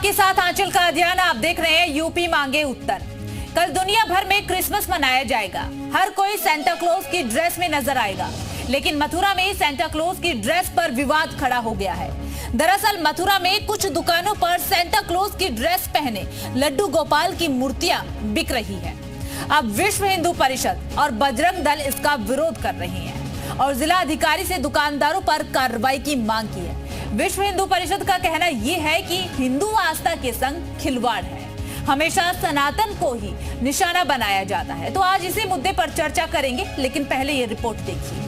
आपके साथ आंचल का अध्ययन। आप देख रहे हैं यूपी मांगे उत्तर। कल दुनिया भर में क्रिसमस मनाया जाएगा। हर कोई सेंटा क्लॉज की ड्रेस में नजर आएगा, लेकिन मथुरा में सेंटा क्लॉज की ड्रेस पर विवाद खड़ा हो गया है। दरअसल मथुरा में कुछ दुकानों पर सेंटा क्लॉज की ड्रेस पहने लड्डू गोपाल की मूर्तियां बिक रही है। अब विश्व हिंदू परिषद और बजरंग दल इसका विरोध कर रही हैं और जिला अधिकारी से दुकानदारों पर कार्रवाई की मांग की है। विश्व हिंदू परिषद का कहना यह है कि हिंदू आस्था के संग खिलवाड़ है, हमेशा सनातन को ही निशाना बनाया जाता है। तो आज इसी मुद्दे पर चर्चा करेंगे, लेकिन पहले ये रिपोर्ट देखिए।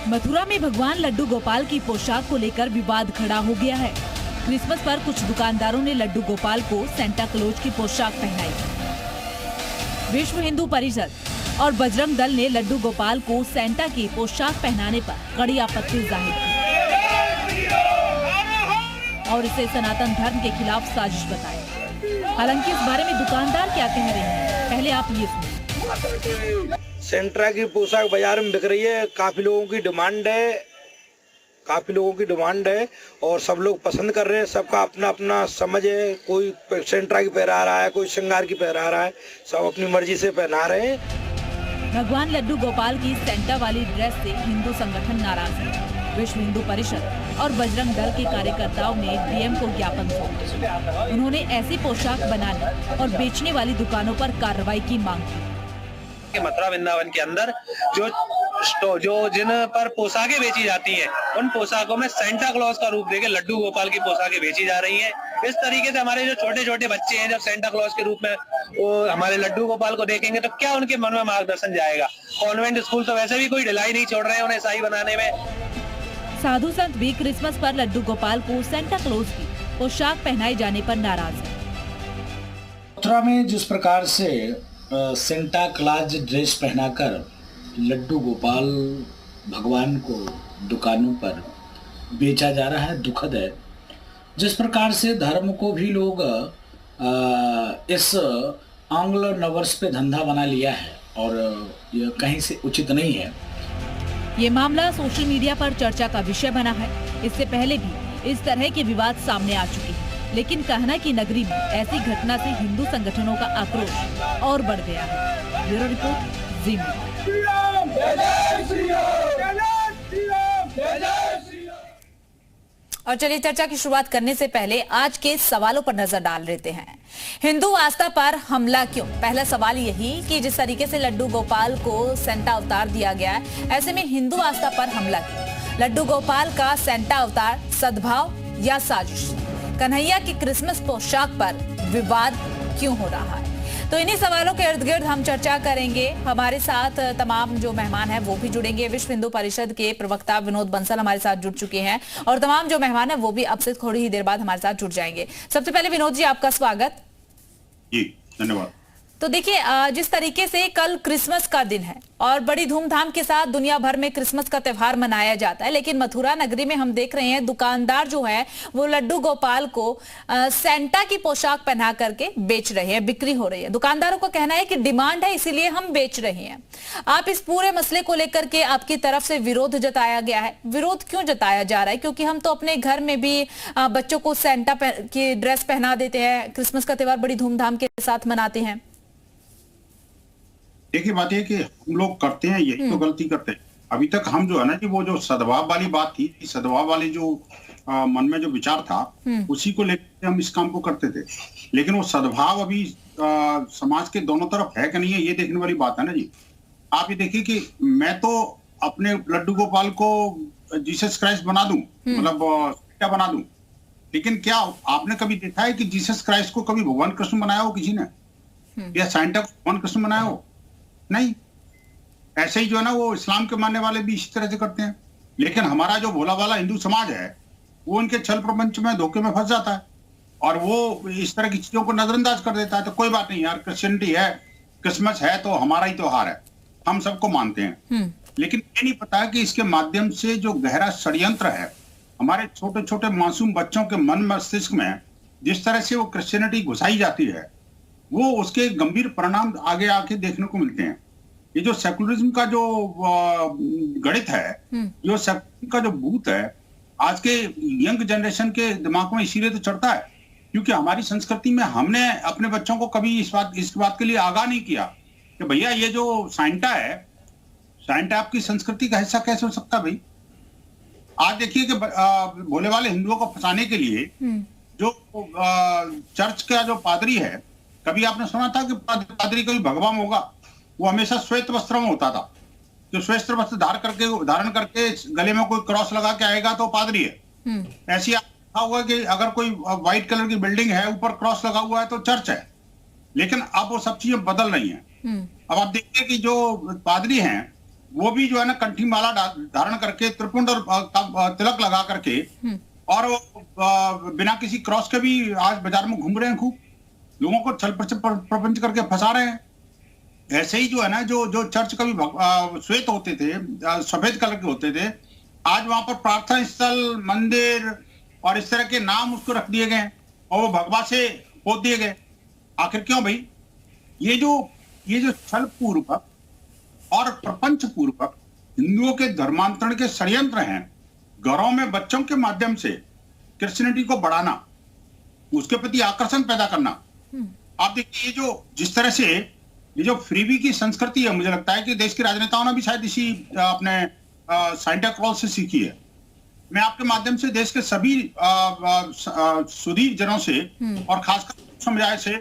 मथुरा में भगवान लड्डू गोपाल की पोशाक को लेकर विवाद खड़ा हो गया है। क्रिसमस पर कुछ दुकानदारों ने लड्डू गोपाल को सेंटा क्लॉज की पोशाक पहनाई। विश्व हिंदू परिषद और बजरंग दल ने लड्डू गोपाल को सेंटा की पोशाक पहनाने पर कड़ी आपत्ति जाहिर की और इसे सनातन धर्म के खिलाफ साजिश बताया। हालांकि इस बारे में दुकानदार क्या कह रहे हैं, पहले आप ये सुनिए। सेंट्रा की पोशाक बाजार में बिक रही है। काफी लोगों की डिमांड है और सब लोग पसंद कर रहे हैं। सबका अपना अपना समझ है। कोई सेंट्रा की पहना रहा है, कोई श्रृंगार की पहना रहा है। सब अपनी मर्जी से पहना रहे हैं। भगवान लड्डू गोपाल की सेंटा वाली ड्रेस से हिंदू संगठन नाराज है। विश्व हिंदू परिषद और बजरंग दल के कार्यकर्ताओं ने डीएम को ज्ञापन सौंपा। उन्होंने ऐसी पोशाक बनाने और बेचने वाली दुकानों पर कार्रवाई की मांग की। मथुरा वृंदावन के अंदर जो जिन पर पोशाकें बेची जाती हैं, उन पोशाकों में सेंटा क्लॉज का रूप देके लड्डू गोपाल की पोशाकें बेची जा रही हैं। इस तरीके से हमारे जो छोटे छोटे बच्चे हैं, जब सेंटा क्लॉज के रूप में वो हमारे लड्डू गोपाल को देखेंगे तो क्या उनके मन में मार्गदर्शन जाएगा। कॉन्वेंट स्कूल तो वैसे भी कोई ढिलाई नहीं छोड़ रहे हैं उन्हें ईसाई बनाने में। साधु संत भी क्रिसमस पर लड्डू गोपाल को सेंटा क्लॉज की पोशाक पहनाए जाने पर नाराज है। मथुरा में जिस प्रकार से सेंटा क्लॉज ड्रेस पहनाकर लड्डू गोपाल भगवान को दुकानों पर बेचा जा रहा है, दुखद है। जिस प्रकार से धर्म को भी लोग इस आंग्ल नवर्स पे धंधा बना लिया है और यह कहीं से उचित नहीं है। ये मामला सोशल मीडिया पर चर्चा का विषय बना है। इससे पहले भी इस तरह के विवाद सामने आ चुके हैं, लेकिन कहना की नगरी में ऐसी घटना से हिंदू संगठनों का आक्रोश और बढ़ गया है। ब्यूरो रिपोर्ट, जी मीडिया। और चलिए चर्चा की शुरुआत करने से पहले आज के सवालों पर नजर डाल लेते हैं। हिंदू आस्था पर हमला क्यों? पहला सवाल यही कि जिस तरीके से लड्डू गोपाल को सेंटा अवतार दिया गया है, ऐसे में हिंदू आस्था पर हमला क्यों? लड्डू गोपाल का सेंटा अवतार सद्भाव या साजिश? कन्हैया की क्रिसमस पोशाक पर विवाद क्यों हो रहा है? तो इन्हीं सवालों के इर्द गिर्द हम चर्चा करेंगे। हमारे साथ तमाम जो मेहमान हैं वो भी जुड़ेंगे। विश्व हिंदू परिषद के प्रवक्ता विनोद बंसल हमारे साथ जुड़ चुके हैं और तमाम जो मेहमान हैं वो भी अब से थोड़ी ही देर बाद हमारे साथ जुड़ जाएंगे। सबसे पहले विनोद जी, आपका स्वागत। जी धन्यवाद। तो देखिए, जिस तरीके से कल क्रिसमस का दिन है और बड़ी धूमधाम के साथ दुनिया भर में क्रिसमस का त्योहार मनाया जाता है, लेकिन मथुरा नगरी में हम देख रहे हैं दुकानदार जो है वो लड्डू गोपाल को सेंटा की पोशाक पहना करके बेच रहे हैं, बिक्री हो रही है। दुकानदारों का कहना है कि डिमांड है इसीलिए हम बेच रहे हैं। आप इस पूरे मसले को लेकर के आपकी तरफ से विरोध जताया गया है। विरोध क्यों जताया जा रहा है? क्योंकि हम तो अपने घर में भी बच्चों को सेंटा की ड्रेस पहना देते हैं, क्रिसमस का त्योहार बड़ी धूमधाम के साथ मनाते हैं। देखिए, बात है कि हम लोग करते हैं, यही तो गलती करते हैं। अभी तक हम जो है ना कि वो जो सद्भाव वाली बात थी, सद्भाव वाली जो मन में जो विचार था, उसी को लेकर हम इस काम को करते थे। लेकिन वो सद्भाव अभी समाज के दोनों तरफ है कि नहीं है, ये देखने वाली बात है ना जी। आप ये देखिए कि मैं तो अपने लड्डू गोपाल को जीसस क्राइस्ट बना दूं, मतलब क्या बना दूं, लेकिन क्या आपने कभी देखा है कि जीसस क्राइस्ट को कभी भगवान कृष्ण बनाया हो किसी ने, या सेंटा को भगवान कृष्ण बनाया हो? नहीं। ऐसे ही जो है ना वो इस्लाम के मानने वाले भी इसी तरह से करते हैं। लेकिन हमारा जो भोला वाला हिंदू समाज है वो उनके छल प्रपंच में, धोखे में फंस जाता है और वो इस तरह की चीजों को नजरअंदाज कर देता है। तो कोई बात नहीं यार, क्रिश्चियनिटी है, क्रिसमस है तो हमारा ही त्योहार है, हम सबको मानते हैं। लेकिन ये नहीं पता कि इसके माध्यम से जो गहरा षड्यंत्र है हमारे छोटे छोटे मासूम बच्चों के मन मस्तिष्क में, जिस तरह से वो क्रिश्चियनिटी घुसाई जाती है, वो उसके गंभीर परिणाम आगे आके देखने को मिलते हैं। ये जो सेकुलरिज्म का जो गणित है, जो सेकुलरिज्म का जो भूत है, आज के यंग जनरेशन के दिमाग में इसीलिए तो चढ़ता है क्योंकि हमारी संस्कृति में हमने अपने बच्चों को कभी इस बात के लिए आगाह नहीं किया कि भैया ये जो सांता है, सांता आपकी संस्कृति का हिस्सा कैसे हो सकता है भाई। आज देखिए कि भोले वाले हिंदुओं को फंसाने के लिए जो चर्च का जो पादरी है, कभी आपने सुना था कि पादरी कभी भगवान होगा? वो हमेशा श्वेत वस्त्र में होता था, जो श्वेत वस्त्र धारण करके गले में कोई क्रॉस लगा के आएगा तो पादरी है। ऐसी देखा हुआ कि अगर कोई व्हाइट कलर की बिल्डिंग है, ऊपर क्रॉस लगा हुआ है तो चर्च है। लेकिन अब वो सब चीजें बदल रही हैं। अब आप देखिए कि जो पादरी हैं वो भी जो है ना कंठी माला धारण करके, त्रिपुंड और तिलक लगा करके, और बिना किसी क्रॉस के भी आज बाजार में घूम रहे हैं, खूब लोगों को छल प्रपंच करके फंसा रहे हैं। ऐसे ही जो है ना, जो चर्च कभी श्वेत होते थे, सफेद कलर के होते थे, आज वहां पर प्रार्थना स्थल, मंदिर और इस तरह के नाम उसको रख दिए गए और वो भगवा से पोत दिए गए। आखिर क्यों भाई? ये जो छल पूर्वक और प्रपंच पूर्वक हिंदुओं के धर्मांतरण के षड्यंत्र हैं, घरों में बच्चों के माध्यम से क्रिश्चियनिटी को बढ़ाना, उसके प्रति आकर्षण पैदा करना। आप देखिए जिस तरह से ये जो फ्रीबी की संस्कृति है, मुझे लगता है कि देश के राजनेताओं ने भी शायद इसी अपने सांता क्लॉज से सीखी है। मैं आपके माध्यम से देश के सभी सुधीर जनों से और खासकर समुदाय से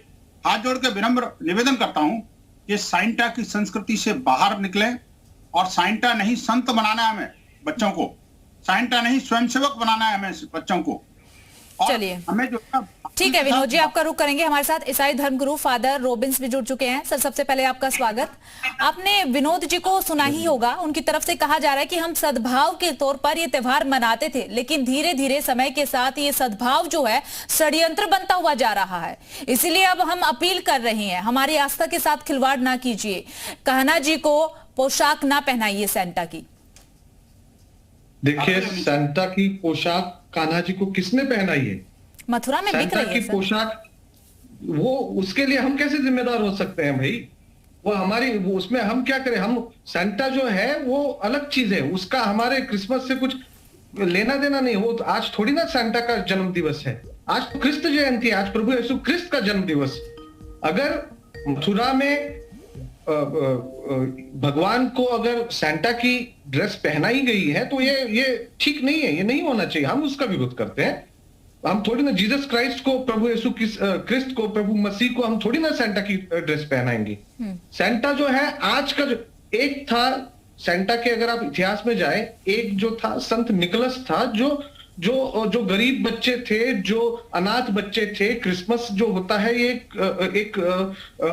हाथ जोड़ के विनम्र निवेदन करता हूं कि सांता की संस्कृति से बाहर निकले और सांता नहीं संत बनाना है हमें बच्चों को, सांता नहीं स्वयंसेवक बनाना है हमें बच्चों को। चलिए, हमें जो ठीक है विनोद जी, आपका रुख करेंगे। हमारे साथ ईसाई धर्मगुरु फादर रॉबिन्स भी जुड़ चुके हैं। सर, सबसे पहले आपका स्वागत। आपने विनोद जी को सुना ही होगा, उनकी तरफ से कहा जा रहा है कि हम सद्भाव के तौर पर ये त्योहार मनाते थे, लेकिन धीरे धीरे समय के साथ ये सद्भाव जो है षड्यंत्र बनता हुआ जा रहा है। इसीलिए अब हम अपील कर रहे हैं, हमारी आस्था के साथ खिलवाड़ ना कीजिए, कान्हा जी को पोशाक ना पहनाइए सांता की। देखिए, सांता की पोशाक कान्हा जी को किसने पहनाई है? मथुरा में बिक रही है की पोशाक, वो उसके लिए हम कैसे जिम्मेदार हो सकते हैं भाई? वो उसमें हम क्या करें? हम सांता जो है वो अलग चीज है, उसका हमारे क्रिसमस से कुछ लेना देना नहीं। वो आज थोड़ी ना सांता का जन्म दिवस है, आज तो क्रिस्त जयंती है, आज प्रभु यीशु क्रिस्त का जन्म दिवस। अगर मथुरा में भगवान को अगर सांता की ड्रेस पहनाई गई है तो ये ठीक नहीं है, ये नहीं होना चाहिए। हम उसका विरोध करते हैं। हम थोड़ी ना जीसस क्राइस्ट को, प्रभु यीशु क्रिस्त को, प्रभु मसीह को हम थोड़ी ना सांता की ड्रेस पहनाएंगे। सांता जो है आज का जो एक था सांता के, अगर आप इतिहास में जाए, एक जो था संत निकोलस था, जो गरीब बच्चे थे, जो अनाथ बच्चे थे। क्रिसमस जो होता है ये एक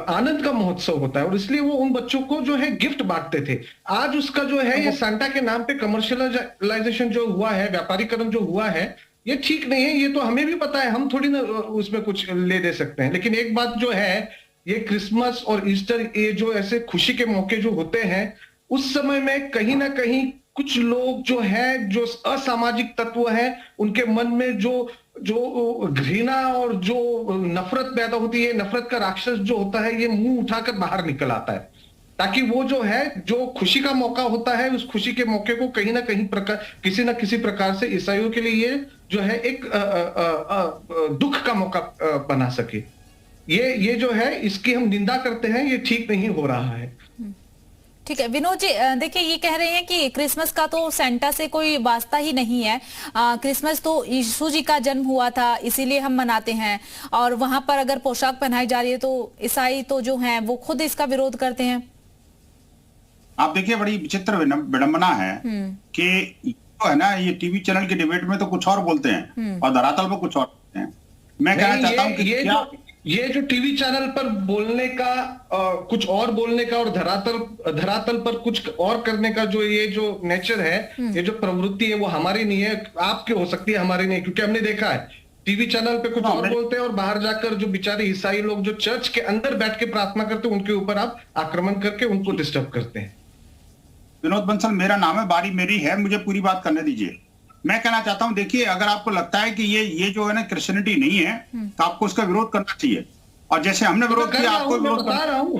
आनंद का महोत्सव होता है और इसलिए वो उन बच्चों को जो है गिफ्ट बांटते थे। आज उसका जो है ये सांता के नाम पे कमर्शियलाइजेशन जो हुआ है, व्यापारीकरण जो हुआ है, ये ठीक नहीं है। ये तो हमें भी पता है, हम थोड़ी ना उसमें कुछ ले दे सकते हैं। लेकिन एक बात जो है, ये क्रिसमस और ईस्टर, ये जो ऐसे खुशी के मौके जो होते हैं, उस समय में कहीं ना कहीं कुछ लोग जो है, जो असामाजिक तत्व है, उनके मन में जो घृणा और जो नफरत पैदा होती है, नफरत का राक्षस जो होता है, ये मुंह उठाकर बाहर निकल आता है, ताकि वो जो है, जो खुशी का मौका होता है, उस खुशी के मौके को कहीं ना कहीं किसी ना किसी प्रकार से ईसाइयों के लिए ये जो है एक दुख का मौका बना सके। ये जो है, इसकी हम निंदा करते हैं, ये ठीक नहीं हो रहा है। ठीक है विनोद जी, देखिए ये कह रहे हैं कि क्रिसमस का तो सांता से कोई वास्ता ही नहीं है। क्रिसमस तो यीशु जी का जन्म हुआ था, इसीलिए हम मनाते हैं, और वहां पर अगर पोशाक पहनाई जा रही है तो ईसाई तो जो हैं वो खुद इसका विरोध करते हैं। आप देखिए, बड़ी विचित्र विडंबना है कि जो है ना, ये टीवी चैनल के डिबेट में तो कुछ और बोलते हैं और धरातल पर कुछ और बोलते हैं। मैं कहना चाहता हूं कि ये जो टीवी चैनल पर बोलने का, कुछ और बोलने का और धरातल पर कुछ और करने का जो नेचर है, ये जो प्रवृत्ति है, वो हमारी नहीं है। आपके हो सकती है, हमारी नहीं, क्योंकि हमने देखा है टीवी चैनल पे कुछ और बोलते हैं और बाहर जाकर जो बेचारे ईसाई लोग जो चर्च के अंदर बैठ के प्रार्थना करते हैं, उनके ऊपर आप आक्रमण करके उनको डिस्टर्ब करते हैं। विनोद बंसल मेरा नाम है, बारी मेरी है, मुझे पूरी बात करने दीजिए। मैं कहना चाहता हूं, देखिए, अगर आपको लगता है कि ये जो है ना क्रिश्चियनिटी नहीं है, तो आपको उसका विरोध करना चाहिए। और जैसे हमने विरोध किया, आपको विरोध बता रहा हूं,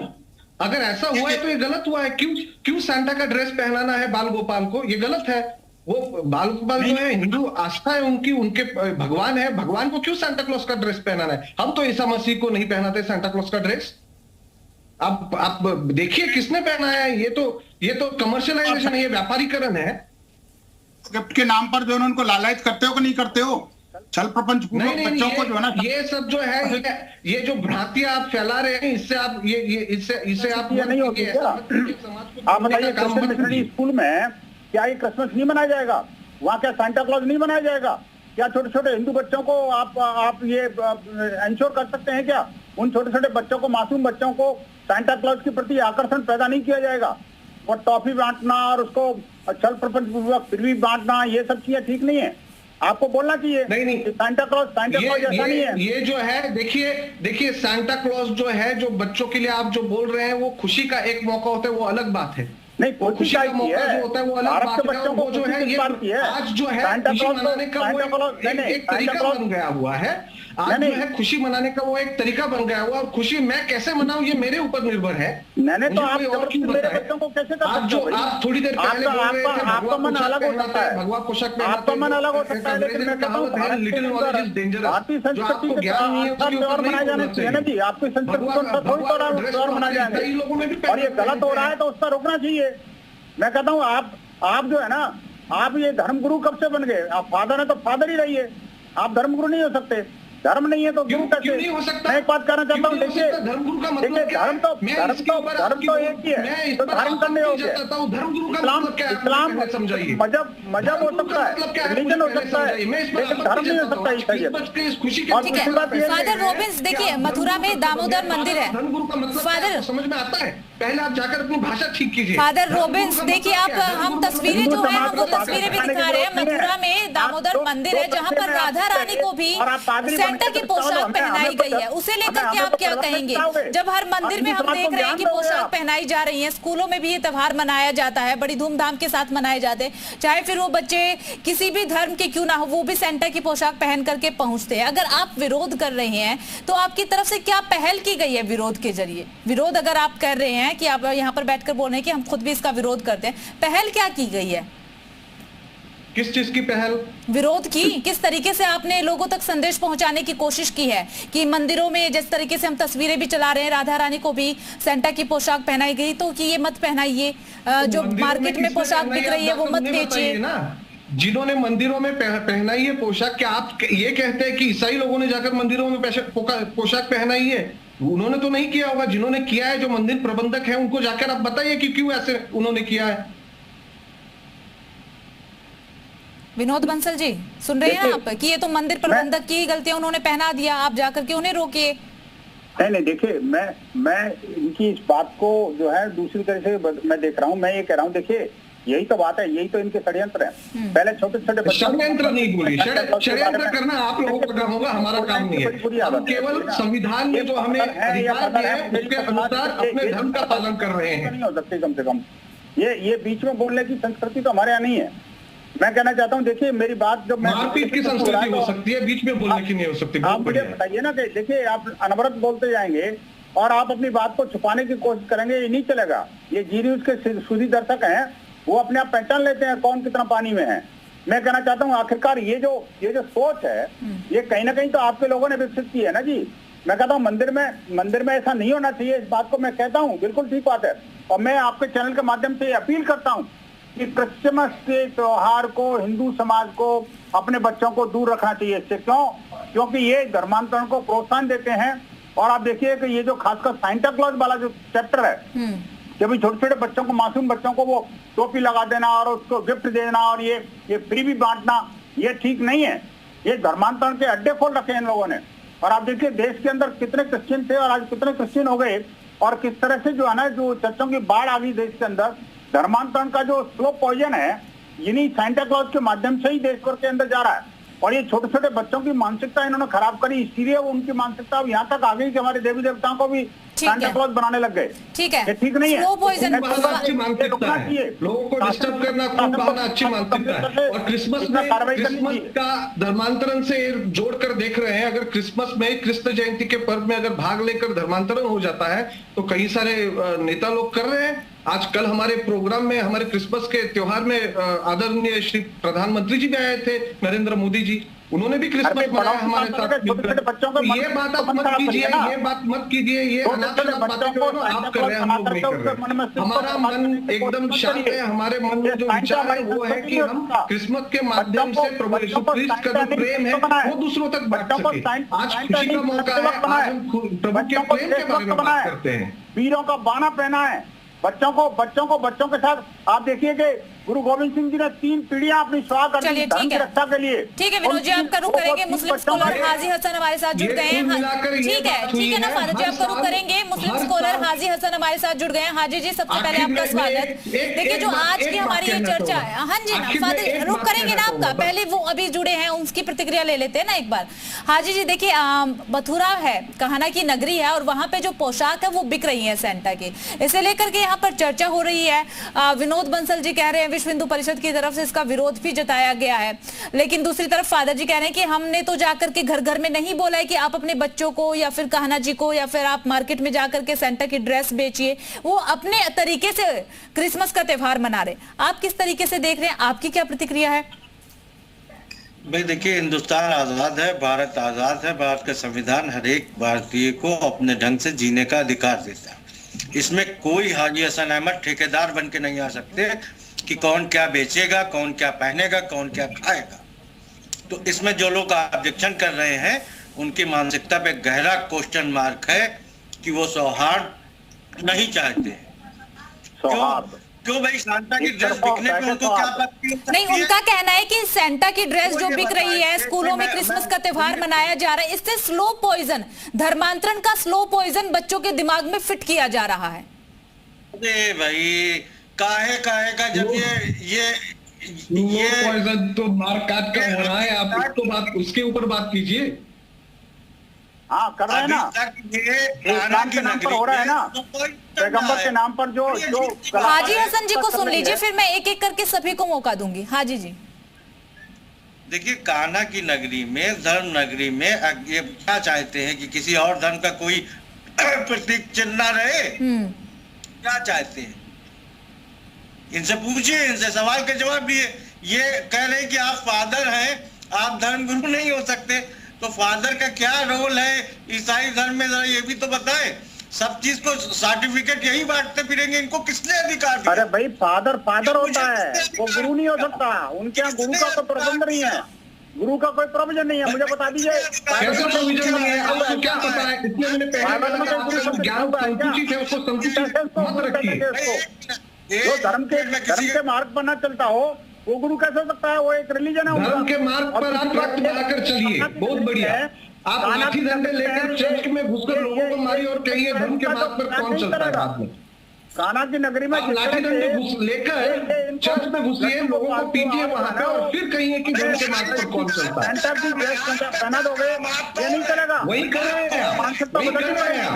अगर ऐसा हुआ है तो ये गलत हुआ है। क्यों सांता का ड्रेस पहनाना है बाल गोपाल को? ये गलत है। वो बाल गोपाल जो है हिंदू आस्था है उनकी, उनके भगवान है, भगवान को क्यों सांता क्लॉज का ड्रेस पहनाना है? हम तो ईसा मसीह को नहीं पहनाते सांता क्लॉज का ड्रेस। आप देखिए किसने पहनाया है। ये तो कमर्शियलाइजेशन है, ये व्यापारीकरण है। गिफ्ट के नाम पर जो है उनको लालच करते हो कि नहीं करते हो? छल प्रपंच पूर्वक बच्चों को जो है ना, ये सब जो है ये जो भ्रांतियां आप फैला रहे हैं, इससे आप इससे आप ये नहीं होती क्या? आप बताइए क्रिश्चियन मिशनरी स्कूल में क्या ये क्रिसमस नहीं मनाया जाएगा? वहाँ क्या सांता क्लॉज नहीं मनाया जाएगा? क्या छोटे छोटे हिंदू बच्चों को आप ये इंश्योर कर सकते हैं क्या उन छोटे छोटे बच्चों को, मासूम बच्चों को सांता क्लॉज के प्रति आकर्षण पैदा नहीं किया जाएगा? और टॉफी बांटना और उसको छल प्रपंच पूर्वक फिर भी बांटना, ये सब चीजें ठीक नहीं है। आपको बोलना चाहिए नहीं सांता क्लॉज ऐसा नहीं है। ये जो है देखिए सांता क्लॉज जो है, जो बच्चों के लिए आप जो बोल रहे हैं, वो खुशी का एक मौका होता है, वो अलग बात है। नहीं, खुशी का मौका जो होता है वो अलग बात है। वो जो है ये आज जो है खुशी मनाने का वो एक तरीका बन गया हुआ है। आज जो है खुशी मनाने का वो एक तरीका बन गया हुआ। और खुशी मैं कैसे मनाऊं ये मेरे ऊपर निर्भर है। मैंने तो आप मेरे बच्चों को कैसे कर सकते हो? आप थोड़ी देर पहले बोल रहे थे आपका मन अलग हो सकता है, भगवा पोशाक पहनना, आपका मन अलग हो सकता है, लेकिन मैं कहता हूँ लिटिल नॉलेज इज डेंजरस। भारतीय संस्कृति के त्योहार मनाए जाने चाहिए ना जी। आपकी संस्कृति को थोड़ी त्योहार मनाए जाएंगे और ये गलत हो रहा है तो उसका रोकना चाहिए। मैं कहता हूँ आप जो है ना, आप ये धर्मगुरु कब से बन गए? आप फादर है तो फादर ही रहिए, आप धर्मगुरु नहीं हो सकते। धर्म नहीं है तो गुरु कैसे? मैं एक बात कहना चाहता हूँ, देखिए धर्म तो एक ही है, तो धारण करने योग्य है। इस्लाम मजहब हो सकता है, रिलीजन हो सकता है, लेकिन धर्म नहीं हो सकता। ठीक है फादर रॉबिन्स, देखिए मथुरा में दामोदर मंदिर है। फादर समझ में आता है, पहले आप जाकर अपनी भाषा ठीक कीजिए। फादर रॉबिन्स देखिए, आप हम तस्वीरें जो है हम वो तस्वीरें भी दिखा रहे हैं। मथुरा में दामोदर मंदिर है जहाँ पर राधा रानी को भी सेंटा की पोशाक पहनाई गई है। उसे लेकर के आप क्या कहेंगे? जब हर मंदिर में हम देख रहे हैं कि पोशाक पहनाई जा रही है, स्कूलों में भी ये त्योहार मनाया जाता है, बड़ी धूमधाम के साथ मनाए जाते हैं, चाहे फिर वो बच्चे किसी भी धर्म के क्यों ना हो, वो भी सेंटा की पोशाक पहन करके पहुंचते हैं। अगर आप विरोध कर रहे हैं तो आपकी तरफ से क्या पहल की गई है विरोध के जरिए? विरोध अगर आप कर रहे हैं कि आप यहाँ पर बैठकर बोल रहे हैं कि हम खुद भी इसका विरोध करते हैं, पहल क्या की गई है? किस चीज की पहल? विरोध की किस तरीके से आपने लोगों तक संदेश पहुंचाने की कोशिश की है कि मंदिरों में जिस तरीके से हम तस्वीरें भी चला रहे हैं, राधा रानी को भी सेंटा की पोशाक पहनाई गई, तो कि ये मत पहनाइए, जो मार्केट में पोशाक बिक रही है वो मत बेचिए। जिन्होंने मंदिरों में पहनाई है पोशाक, क्या आप ये कहते हैं कि ईसाई लोगों ने जाकर मंदिरों में पोशाक पहनाई है? उन्होंने तो नहीं किया होगा। जिन्होंने किया है, जो मंदिर प्रबंधक है, उनको जाकर आप बताइए कि क्यों ऐसे उन्होंने किया है। विनोद बंसल जी सुन रहे हैं आप कि ये तो मंदिर प्रबंधक की गलती है, उन्होंने पहना दिया, आप जाकर के उन्हें रोकिए। नहीं देखिए, मैं इनकी इस बात को जो है दूसरी तरह से मैं देख रहा हूँ। मैं ये कह रहा हूँ, देखिए यही तो बात है, यही तो इनके षड्यंत्र है। पहले छोटे छोटे षड्यंत्र नहीं बोलिए, षड्यंत्र करना आप लोगों का काम होगा, हमारा काम नहीं है। हम केवल संविधान में जो हमें अधिकार दिया है उसके अनुसार अपने धर्म का पालन कर रहे हैं। नहीं हो सकती कम से कम ये बीच में बोलने की संस्कृति तो हमारे यहाँ नहीं है। मैं कहना चाहता हूँ, देखिए मेरी बात जब मारपीट की संस्कृति हो सकती है, बीच में बोलने की नहीं हो सकती। आप मुझे बताइए ना कि देखिए आप अनवरत बोलते जाएंगे और आप अपनी बात को छुपाने की कोशिश करेंगे, ये नहीं चलेगा। ये जी न्यूज के सूझी दर्शक हैं, वो अपने आप पहचान लेते हैं कौन कितना पानी में है। मैं कहना चाहता हूँ आखिरकार ये जो सोच है, ये कहीं ना कहीं तो आपके लोगों ने विकसित की है ना जी। मैं कहता हूँ मंदिर में ऐसा नहीं होना चाहिए, इस बात को मैं कहता हूँ, बिल्कुल ठीक बात है। और मैं आपके चैनल के माध्यम से अपील करता हूँ कि क्रिसमस के त्योहार को हिंदू समाज को अपने बच्चों को दूर रखना चाहिए इससे। क्योंकि ये धर्मांतरण को प्रोत्साहन देते हैं। और आप देखिए कि ये जो खासकर सांता क्लॉज वाला जो चैप्टर है, कि भाई छोटे छोटे बच्चों को, मासूम बच्चों को वो टोपी लगा देना और उसको गिफ्ट देना और ये फ्री भी बांटना, ये ठीक नहीं है। ये धर्मांतरण के अड्डे खोल रखे हैं इन लोगों ने। और आप देखिए देश के अंदर कितने क्रिश्चियन थे और आज कितने क्रिश्चियन हो गए, और किस तरह से जो है ना, जो चर्चों की बाढ़ आ गई देश के अंदर। धर्मांतरण का जो स्लो पॉइजन है, इन्हीं सांता क्लॉज के माध्यम से ही देश भर के अंदर जा रहा है। और ये छोटे छोटे बच्चों की मानसिकता इन्होंने खराब करी, इसीलिए उनकी मानसिकता अब यहाँ तक आ गई कि हमारे देवी देवताओं को भी सांता क्लॉज बनाने लग गए। ठीक है, ये ठीक नहीं है। स्लो पॉइजन अच्छी मानसिकता है, लोगों को डिस्टर्ब करना, खून बहाना अच्छी मानसिकता है। और क्रिसमस का धर्मांतरण से जोड़कर देख रहे हैं, अगर क्रिसमस में कृष्ण जयंती के पर्व में अगर भाग लेकर धर्मांतरण हो जाता है तो कई सारे नेता लोग कर रहे हैं। आज कल हमारे प्रोग्राम में, हमारे क्रिसमस के त्योहार में आदरणीय श्री प्रधानमंत्री जी भी आए थे, नरेंद्र मोदी जी, उन्होंने भी क्रिसमस मनाया हमारे साथ। ये बात आप मत कीजिए, ये बात मत कीजिए, ये अनाथ बातें जो आप कर रहे हैं हम लोग नहीं कर रहे। हमारा मन एकदम शांत है, हमारे मन में जो विचार है वो है कि हम क्रिसमस के माध्यम से प्रभु यीशु क्रिस्ट का जो प्रेम है वो दूसरों तक बांट सके। आज खुशी का मौका है, आज हम प्रभु के प्रेम के बारे में बात करते हैं। वीरों का बाना पहना है बच्चों के साथ। आप देखिए कि गुरु गोविंद सिंह जी ने 3 पीढ़ियां अपनी स्वाहा कर दी धर्म की रक्षा के लिए। ठीक है विनोद जी, आपका रुख करेंगे। मुस्लिम स्कॉलर हाजी हसन हमारे साथ जुड़ गए हैं। ठीक है ना फादर जी, आपका रुख करेंगे। मुस्लिम स्कॉलर हाजी हसन हमारे साथ जुड़ गए हैं। हाजी जी, सबसे पहले आपका स्वागत। देखिए जो आज की हमारी ये चर्चा है, हाँ जी ना फादर, रुख करेंगे ना आपका, पहले वो अभी जुड़े हैं उनकी प्रतिक्रिया ले लेते हैं ना एक बार। हाजी जी देखिए, मथुरा है, कान्हा की नगरी है, और वहां पे जो पोशाक है वो बिक रही है सेंटा की, इसे लेकर के यहाँ पर चर्चा हो रही है। विनोद बंसल जी कह रहे हैं विश्व हिंदू परिषद की तरफ से इसका विरोध भी जताया गया है, लेकिन दूसरी तरफ फादर जी कह रहे हैं कि हमने तो जाकर के घर घर में नहीं बोला है कि आप अपने बच्चों को या फिर कान्हा जी को या फिर आप मार्केट में जाकर के सेंटा की ड्रेस बेचिए। वो अपने तरीके से क्रिसमस का त्योहार मना रहे, आप किस तरीके से देख रहे हैं, आपकी क्या प्रतिक्रिया है? भाई देखिए, हिंदुस्तान आजाद है, भारत आजाद है, भारत का संविधान हर एक भारतीय को अपने ढंग से जीने का अधिकार देता है। इसमें कोई हाजी हसन अहमद ठेकेदार बन के नहीं आ सकते कि कौन क्या बेचेगा, कौन क्या पहनेगा, कौन क्या खाएगा। तो इसमें जो लोग ऑब्जेक्शन कर रहे हैं उनकी मानसिकता पे गहरा क्वेश्चन मार्क है कि वो सौहार्द नहीं चाहते। क्यों भाई? सांता की ड्रेस बिकने पे उनको क्या आपत्ति नहीं, उनका कहना है कि सेंटा की ड्रेस जो बिक रही है, स्कूलों में क्रिसमस का त्योहार मनाया जा रहा है, इससे स्लो पॉइजन, धर्मांतरण का स्लो पॉइजन बच्चों के दिमाग में फिट किया जा रहा है। अरे भाई काहे का जब ये पॉइजन तो मारकाट का हो रहा है, आप उसको बात, उसके ऊपर बात कीजिए। हाँ कर रहे हैं ना, इस्लाम के नाम पर हो रहा है ना, पैगंबर के नाम पर जो हाजी हसन जी को सुन लीजिए, फिर मैं एक एक करके सभी को मौका दूंगी। हाजी जी देखिए, कान्हा की नगरी में, धर्म नगरी में ये क्या चाहते हैं कि किसी और धर्म का कोई प्रतीक चिन्ह ना रहे? क्या चाहते हैं? इनसे पूछिए, इनसे सवाल के जवाब दिए। ये कह रहे हैं कि आप फादर हैं, आप धर्म गुरु नहीं हो सकते, तो फादर का क्या रोल है ईसाई धर्म में, जरा ये भी तो बताएं। सब चीज को सर्टिफिकेट यही बांटते फिरेंगे, इनको किसने अधिकार दिया? अरे भाई फादर होता है, वो गुरु नहीं हो सकता। उनके यहाँ गुरु का कोई प्रबंध नहीं है, गुरु का कोई प्रोविजन नहीं है। मुझे बता दीजिए कैसे प्रोविजन नहीं है, आपको क्या पता है? इसलिए मैंने पहले ज्ञान संकुचित है, उसको संकुचित मत रखिए। जो धर्म के मार्ग पर न चलता हो वो गुरु कैसे हो सकता है? वो एक रिलीजन है। धर्म के मार्ग पर आप रक्त बनाकर चलिए, बहुत बढ़िया। आप लाठी डंडे लेकर चर्च में घुसकर लोगों को मारिए और कहिए धर्म के मार्ग पर कौन चलता है रात में? कान्हा की नगरी में लाठी डंडे लेकर चर्च में घुसिए, लोगों को पीटिए वहां पे और फिर कहिए कि धर्म के मार्ग पर कौन चलता है। सेंटा की ड्रेस पहना दोगे, ये नहीं चलेगा। वही कर रहे हैं।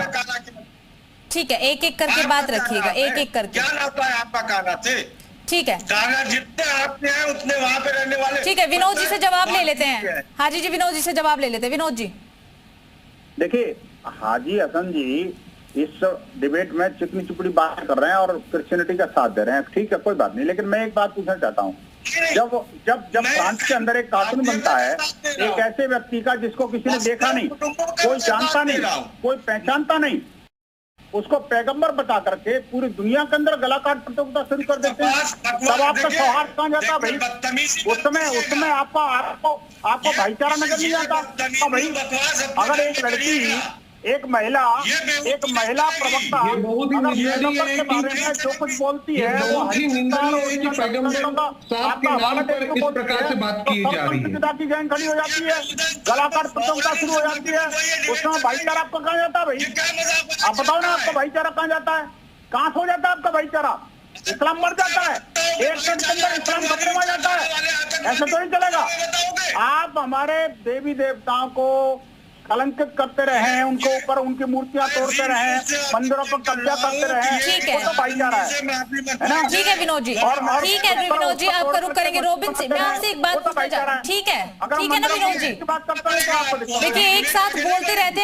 ठीक है, एक एक करके बात रखिएगा, एक एक करके। क्या नाता है आपका कान्हा से? ठीक है, कान्हा जितने आपके हैं उतने वहां पे रहने वाले। ठीक है, विनोद जी से जवाब ले लेते हैं। हाजी जी, विनोद जी से जवाब ले लेते हैं। विनोद जी देखिए, हाजी हसन जी इस डिबेट में चिकनी चुपड़ी बात कर रहे हैं और क्रिश्चियनिटी का साथ दे रहे हैं, ठीक है, कोई बात नहीं। लेकिन मैं एक बात पूछना चाहता हूँ, जब फ्रांस के अंदर एक कार्टून बनता है एक ऐसे व्यक्ति का जिसको किसी ने देखा नहीं, कोई जानता नहीं, कोई पहचानता नहीं, उसको पैगंबर बता करके पूरी दुनिया के अंदर गला काट प्रतियोगिता शुरू कर देते हैं, तब आपका सौहार्द कहाँ जाता है भाई? उस समय आपको भाईचारा नजर नहीं आता भाई। अगर एक लड़की, एक महिला प्रवक्ता अगर पैगंबर के बारे में जो कुछ बोलती है वो की गैंग खड़ी हो जाती है, गला काट प्रतियोगिता शुरू हो जाती है, उस समय भाईचारा आपका कहाँ जाता है भाई? आप बताओ ना, आपका भाईचारा कहाँ जाता है? कहाँ सो जाता है आपका भाईचारा? इस्लाम मर जाता है, एक मिनट के अंदर इस्लाम खतरे में आ जाता है। ऐसा तो नहीं चलेगा। आप हमारे देवी देवताओं को कलंकित करते रहे, उनको ऊपर उनकी मूर्तियां तोड़ते रहे, मंदिरों पर कब्जा करते रहे, ठीक है। वो तो भाईचारा है ना? ठीक है विनोद जी, ठीक है विनोद जी, आपका रुख करेंगे। रोबिन से मैं आपसे एक बात पूछना चाहती हूँ, ठीक है ना विनोद जी? देखिए एक साथ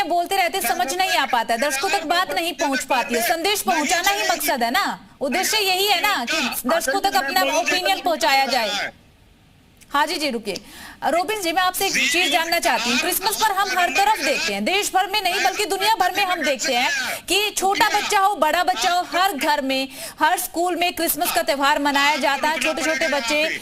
बोलते रहते समझ नहीं आ पाता है, दर्शकों तक बात नहीं पहुंच पाती है। संदेश पहुंचाना ही मकसद है ना, उद्देश्य यही है ना कि दर्शकों तक अपना ओपिनियन पहुंचाया जाए। हाँ जी रुकिए। रोबिन जी मैं आपसे एक चीज जानना चाहती हूँ, क्रिसमस पर हम हर तरफ देखते हैं, देश भर में नहीं बल्कि दुनिया भर में हम देखते हैं कि छोटा बच्चा हो बड़ा बच्चा हो, हर घर में हर स्कूल में क्रिसमस का त्योहार मनाया जाता है। छोटे छोटे बच्चे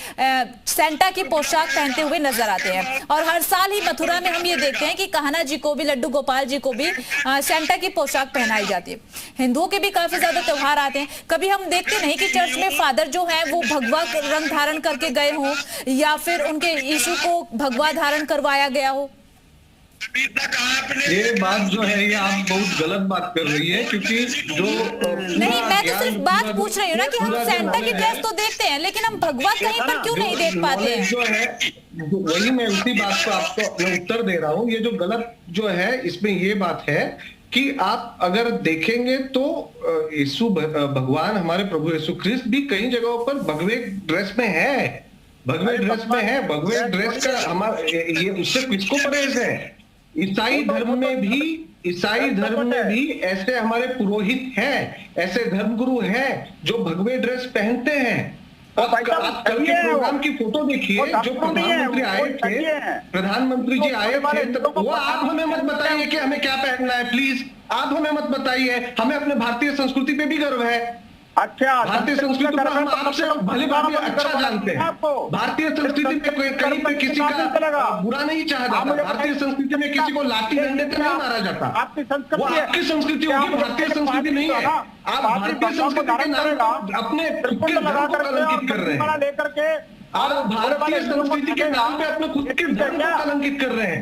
सेंटा की पोशाक पहनते हुए नजर आते हैं और हर साल ही मथुरा में हम ये देखते हैं कि कान्हा जी को भी, लड्डू गोपाल जी को भी सेंटा की पोशाक पहनाई जाती है। हिंदुओं के भी काफी ज्यादा त्योहार आते हैं, कभी हम देखते नहीं कि चर्च में फादर जो है वो भगवा रंग धारण करके गए हों या फिर उनके यीशु को भगवा धारण करवाया गया हो। ये बात जो है ये आप बहुत गलत बात कर रही है, क्योंकि जो नहीं, मैं तो सिर्फ बात पूछ रही हूँ ना कि हम सेंटा की ड्रेस तो देखते हैं लेकिन हम भगवा कहीं पर क्यों नहीं देख पाते हैं? जो है वही मैं उसी बात को आपको मैं उत्तर दे रहा हूँ। ये जो गलत जो है इसमें ये बात है कि आप अगर देखेंगे तो यीशु भगवान हमारे प्रभु यीशु ख्रिस्त भी कई जगहों पर भगवे ड्रेस में है, भगवे ड्रेस में है। भगवे ड्रेस का हमारा ये उससे किसको परहेज है? ईसाई धर्म में भी ऐसे हमारे पुरोहित हैं, ऐसे धर्मगुरु हैं जो भगवे ड्रेस पहनते हैं। आप कल के प्रोग्राम की फोटो देखिए, जो प्रधानमंत्री आए थे, प्रधानमंत्री जी आए थे, तो वो आप हमें मत बताइए कि हमें क्या पहनना है, प्लीज आप हमें मत बताइए। हमें अपने भारतीय संस्कृति पे भी गर्व है। अच्छा, भारतीय संस्कृति को हम आपसे भली भांति अच्छा जानते हैं। भारतीय संस्कृति में कहीं पे किसी का बुरा नहीं चाहा जाता। भारतीय संस्कृति में किसी को लाठी डंडे से नहीं मारा जाता। वो आपकी संस्कृति होगी, भारतीय संस्कृति नहीं है। आप भारतीय संस्कृति के नाम पर अपने खुद के धर्म को कलंकित कर रहे हैं। आप भारतीय संस्कृति के नाम पे अपने खुद के धर्म को कलंकित कर रहे हैं।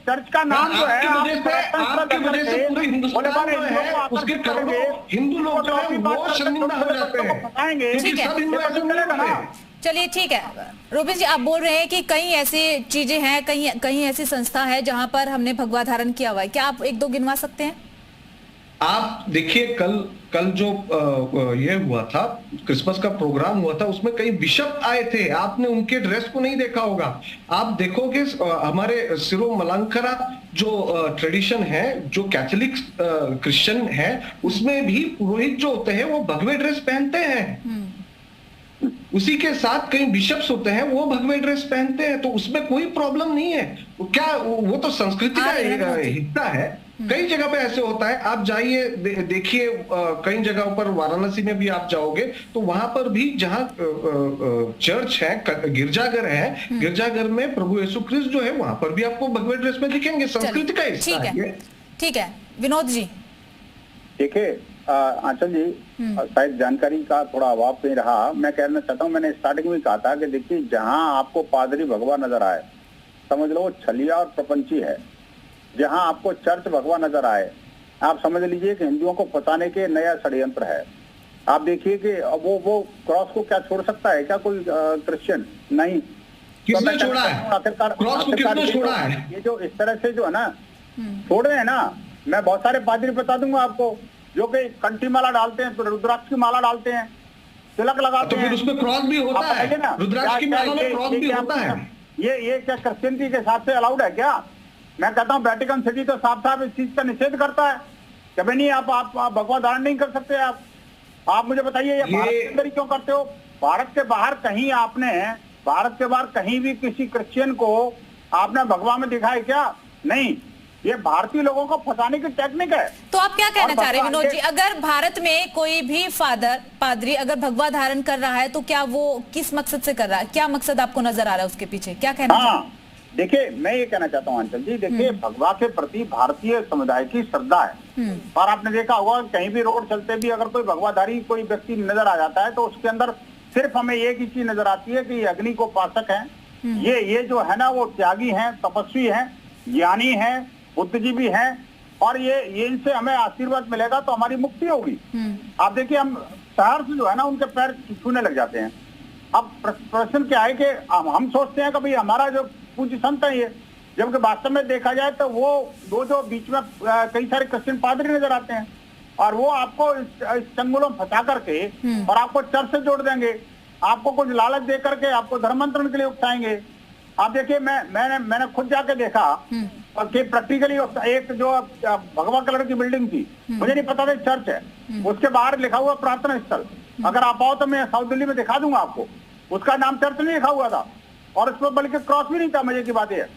चर्च का नाम जो है आपकी वजह से पूरे हिंदुस्तान जो है उसके करोड़ों हिंदू लोग जो है वो शर्मिंदा हो जाते हैं, क्योंकि सब हिंदू ऐसे नहीं करते। चलिए ठीक है रोबिन जी, आप बोल रहे हैं कि कई ऐसी चीजें हैं, कहीं ऐसी संस्था है जहां पर हमने भगवा धारण किया हुआ है, क्या आप एक दो गिनवा सकते हैं? आप देखिए कल जो ये हुआ था, क्रिसमस का प्रोग्राम हुआ था, उसमें कई बिशप आए थे, आपने उनके ड्रेस को नहीं देखा होगा। आप देखोगे हमारे सिरो मलंकरा जो ट्रेडिशन है, जो कैथोलिक क्रिश्चियन है, उसमें भी पुरोहित जो होते हैं वो भगवे ड्रेस पहनते हैं। उसी के साथ कई बिशप्स होते हैं वो भगवे ड्रेस पहनते हैं, तो उसमें कोई प्रॉब्लम नहीं है। क्या वो तो संस्कृति का हिस्सा है। कई जगह पे ऐसे होता है, आप जाइए देखिए, कई जगहों पर वाराणसी में भी आप जाओगे तो वहां पर भी जहां चर्च है, गिरजाघर है, गिरजाघर में प्रभु यीशु ख्रिस्त जो है वहां पर भी आपको भगवे ड्रेस में दिखेंगे। संस्कृति का हिस्सा है। ठीक है विनोद जी। देखिए आंचल जी, शायद जानकारी का थोड़ा अभाव नहीं रहा। मैं कहना चाहता हूँ, मैंने स्टार्टिंग में कहा था कि देखिए जहां आपको पादरी भगवा नजर आए, समझ लो वो छलिया और प्रपंची है। जहां आपको चर्च भगवा नजर आए, आप समझ लीजिए कि हिंदुओं को फंसाने के नया षड्यंत्र है। आप देखिए कि वो क्रॉस को क्या छोड़ सकता है क्या कोई क्रिश्चियन? नहीं। किसने छोड़ा है? आखिरकार क्रॉस को किसने छोड़ा है? ये जो इस तरह से जो है ना छोड़ रहे हैं ना, मैं बहुत सारे पादरी बता दूंगा आपको जो कि कंठी माला डालते हैं, रुद्राक्ष की माला डालते हैं, तिलक लगाते हैं, तो फिर उसमें क्रॉस भी होता है ना, रुद्राक्ष की माला में क्रॉस भी होता है। ये क्या क्रिश्चियनिटी के हिसाब से अलाउड है क्या? मैं कहता हूँ वेटिकन सिटी तो साफ साफ इस चीज का निषेध करता है, कभी नहीं आप भगवा धारण नहीं कर सकते। आप मुझे बताइए ये भारत के अंदर ही क्यों करते हो? भारत के बाहर कहीं आपने, भारत के बाहर कहीं भी किसी क्रिश्चियन को आपने भगवा में दिखा है क्या? नहीं। ये भारतीय लोगों को फंसाने की टेक्निक है। तो आप क्या कहना चाह रहे हैं विनोद जी, अगर भारत में कोई भी पादरी अगर भगवा धारण कर रहा है तो क्या वो किस मकसद से कर रहा है? क्या मकसद आपको नजर आ रहा है उसके पीछे? क्या कहना चाह रहे हैं? देखिए मैं ये कहना चाहता हूँ अंचल जी, देखिए भगवा के प्रति भारतीय समुदाय की श्रद्धा है। और आपने देखा होगा कहीं भी रोड चलते भी अगर कोई भगवाधारी कोई व्यक्ति नजर आ जाता है तो उसके अंदर सिर्फ हमें एक ही चीज नजर आती है कि ये अग्नि को उपासक है, ये जो है ना वो त्यागी है, तपस्वी है, ज्ञानी है, बुद्धिजीवी है, और ये इनसे हमें आशीर्वाद मिलेगा तो हमारी मुक्ति होगी। आप देखिए हम शहर से जो है ना उनके पैर छूने लग जाते हैं। अब प्रश्न क्या है कि हम सोचते हैं कि भाई हमारा जो पूज्य संत है ये, जबकि वास्तव में देखा जाए तो वो दो जो बीच में कई सारे क्रिश्चियन पादरी नजर आते हैं और वो आपको इस चंगुलों में फंसा करके और आपको चर्च से जोड़ देंगे, आपको कुछ लालच दे करके आपको धर्मांतरण के लिए उकसाएंगे। आप देखिए मैंने खुद जाके देखा कि प्रैक्टिकली एक जो भगवा कलर की बिल्डिंग थी, मुझे नहीं पता था चर्च है, उसके बाहर लिखा हुआ प्रार्थना स्थल। अगर आप आओ तो मैं साउथ दिल्ली में दिखा दूंगा आपको, उसका नाम चर्च नहीं लिखा हुआ था और उसमें बल्कि क्रॉस भी नहीं था। मजे की बात है।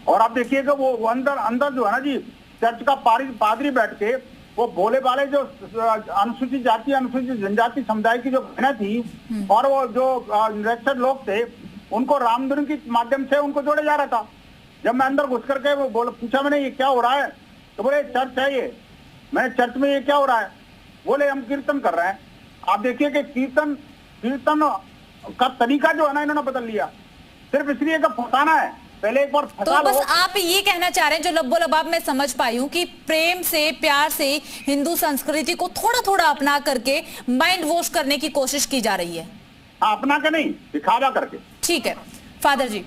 और आप देखिएगा वो अंदर जो है ना जी, चर्च का पादरी बैठ के वो भोले वाले जो अनुसूचित जाति अनुसूचित जनजाति समुदाय की जो बहनें थी और वो जो निरक्षर लोग थे उनको रामधुन के माध्यम से उनको जोड़ा जा रहा था। जब मैं अंदर घुस करके वो पूछा मैंने ये क्या हो रहा है, तो बोले चर्च है ये। मैंने चर्च में ये क्या हो रहा है, बोले हम कीर्तन कर रहे हैं। आप देखिए कि कीर्तन का तरीका जो है ना इन्होंने बदल लिया, सिर्फ इसलिए कि फंसाना है। पहले एक बार तो बस आप ये कहना चाह रहे हैं, जो लब्बो लबाब मैं समझ पाई हूँ, कि प्रेम से प्यार से हिंदू संस्कृति को थोड़ा थोड़ा अपना करके माइंड वॉश करने की कोशिश की जा रही है। अपना के नहीं, दिखावा करके। ठीक है फादर जी।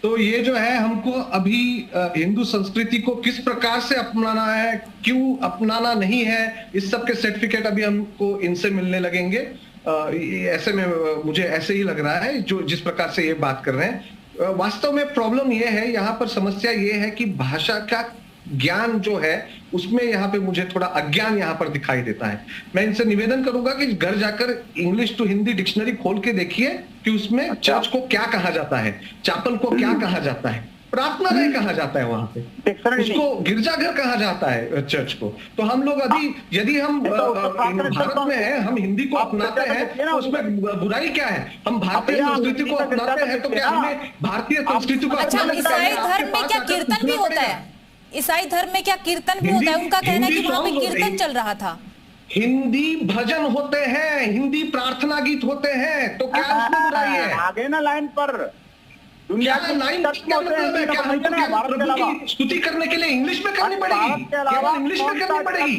तो ये जो है हमको अभी हिंदू संस्कृति को किस प्रकार से अपनाना है, क्यों अपनाना नहीं है, इस सब के सर्टिफिकेट अभी हमको इनसे मिलने लगेंगे। ऐसे में मुझे ऐसे ही लग रहा है जो जिस प्रकार से ये बात कर रहे हैं। वास्तव में प्रॉब्लम ये है, यहाँ पर समस्या ये है कि भाषा का ज्ञान जो है उसमें यहाँ पे मुझे थोड़ा अज्ञान यहाँ पर दिखाई देता है। मैं इनसे निवेदन करूंगा कि घर जाकर इंग्लिश टू हिंदी डिक्शनरी खोल के देखिए कि उसमें चर्च को क्या कहा जाता है, चापल को क्या कहा जाता है, प्रार्थनालय कहा जाता है, वहां पे उसको गिरजाघर कहा जाता है चर्च को। तो हम लोग अभी यदि हम भारत में है, हम हिंदी को अपनाते हैं तो उसमें बुराई क्या है? हम भारतीय संस्कृति को अपनाते हैं तो क्या हमें भारतीय संस्कृति को अच्छा, ईसाई धर्म में क्या कीर्तन भी होता है? ईसाई धर्म में क्या कीर्तन भी होता है? उनका कहना है कि वहां पे कीर्तन चल रहा था। हिंदी भजन होते हैं, हिंदी प्रार्थना गीत होते हैं, तो क्या उसमें बुराई है? आगे ना लाइन पर दुनिया की लाइन क्या मतलब है? क्या हमको प्रभु की स्तुति करने के लिए इंग्लिश में करनी पड़ेगी? केवल इंग्लिश में करनी पड़ेगी?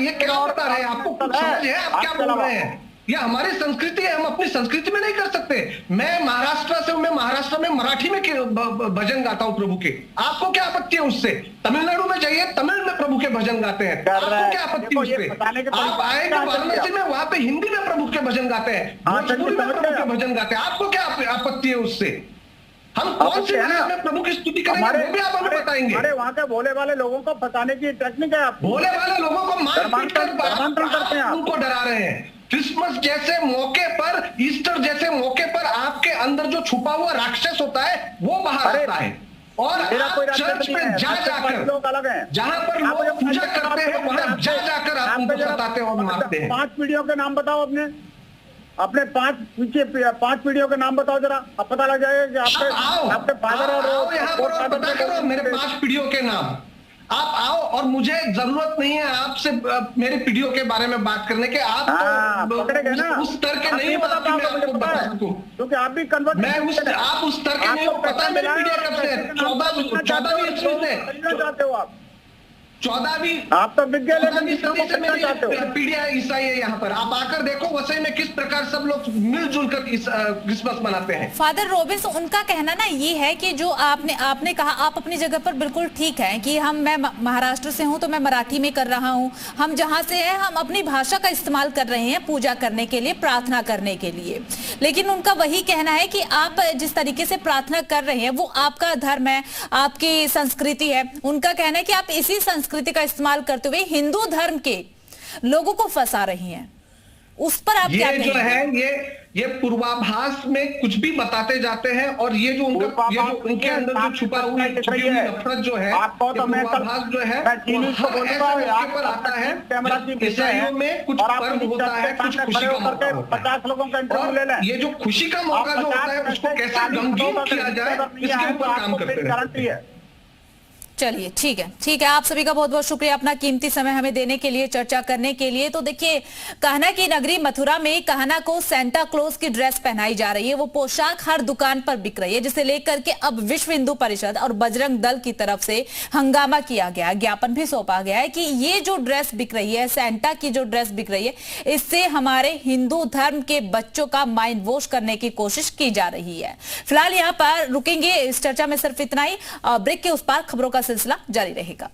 ये क्या बता रहे हैं? आपको कुछ समझ है आप क्या बोल रहे हैं? यह हमारी संस्कृति है, हम अपनी संस्कृति में नहीं कर सकते। मैं महाराष्ट्र में मराठी में भजन गाता हूँ प्रभु के, आपको क्या आपत्ति है उससे? तमिलनाडु में जाइए, तमिल में प्रभु के भजन गाते हैं, आपको क्या आपत्ति उससे? आप आएंगे वाराणसी में, वहां पे हिंदी में प्रभु के भजन गाते हैं, भोजपुरी में प्रभु के भजन गाते हैं, आपको क्या आपत्ति है उससे? हम कौन से में प्रभु की स्तुति करेंगे वो भी आप हमें बताएंगे। अरे वहाँ के भोले वाले लोगों को फंसाने की टेक्निक है। आप भोले वाले लोगों को मार करते हैं, उनको डरा रहे हैं। क्रिसमस जैसे मौके पर, ईस्टर जैसे मौके पर आपके अंदर जो छुपा हुआ राक्षस होता है वो बाहर आता है और आप चर्च में जाकर, जहां पर लोग पूजा करते हैं वहां जाकर आप उनको सताते और मारते हैं। 5 पीढ़ियों के नाम बताओ अपने 5 पीढ़ियों के नाम बताओ जरा, अब पता लग जाएगा कि आपके फादर और यहाँ पर पता करो मेरे 5 पीढ़ियों के नाम। आप आओ और मुझे जरूरत नहीं है आपसे मेरे पीढ़ियों के बारे में बात करने के। आप तो उस स्तर के नहीं हो कि मैं आपको बता सकूं, क्योंकि आप भी कन्वर्ट मैं आप उस स्तर के नहीं हो। पता है मेरी पीढ़ियां कब से? 14वीं ईस्वी से चाहते हो आप 14वीं आप तो विज्ञान पीढ़ियां ईसाई है यहाँ पर। आप आकर देखो वसई में किस प्रकार सब लोग मिलजुल कर क्रिसमस मनाते हैं। फादर रॉबिन्स, उनका कहना ना ये है कि जो आपने कहा, आप अपनी जगह पर बिल्कुल ठीक है कि मैं महाराष्ट्र से हूं तो मैं मराठी में कर रहा हूं, हम जहां से हैं हम अपनी भाषा का इस्तेमाल कर रहे हैं पूजा करने के लिए, प्रार्थना करने के लिए। लेकिन उनका वही कहना है कि आप जिस तरीके से प्रार्थना कर रहे हैं वो आपका धर्म है, आपकी संस्कृति है। उनका कहना है कि आप इसी संस्कृति का इस्तेमाल करते हुए हिंदू धर्म के लोगों को फंसा रही हैं। उस पर आप क्या कहेंगे? जो है ये पूर्वाभास में कुछ भी बताते जाते हैं और ये जो उनके अंदर जो छुपा हुई नफरत जो है, पूर्वाभास जो है पर आता है। ईसाइयों में कुछ पर्व होता है, कुछ खुशी का मौका होता है। ये जो खुशी का मौका जो होता है उसको कैसे गमगीन किया जाए इसके ऊपर काम करते हैं। चलिए ठीक है, आप सभी का बहुत बहुत शुक्रिया अपना कीमती समय हमें देने के लिए, चर्चा करने के लिए। तो देखिए, कहना की नगरी मथुरा में कहना को सेंटा क्लॉज की ड्रेस पहनाई जा रही है। वो पोशाक हर दुकान पर बिक रही है, जिसे लेकर के अब विश्व हिंदू परिषद और बजरंग दल की तरफ से हंगामा किया गया है, ज्ञापन भी सौंपा गया है कि ये जो ड्रेस बिक रही है, सेंटा की जो ड्रेस बिक रही है, इससे हमारे हिंदू धर्म के बच्चों का माइंड वॉश करने की कोशिश की जा रही है। फिलहाल यहाँ पर रुकेंगे, इस चर्चा में सिर्फ इतना ही। ब्रेक के उस पार खबरों का सिलसिला जारी रहेगा।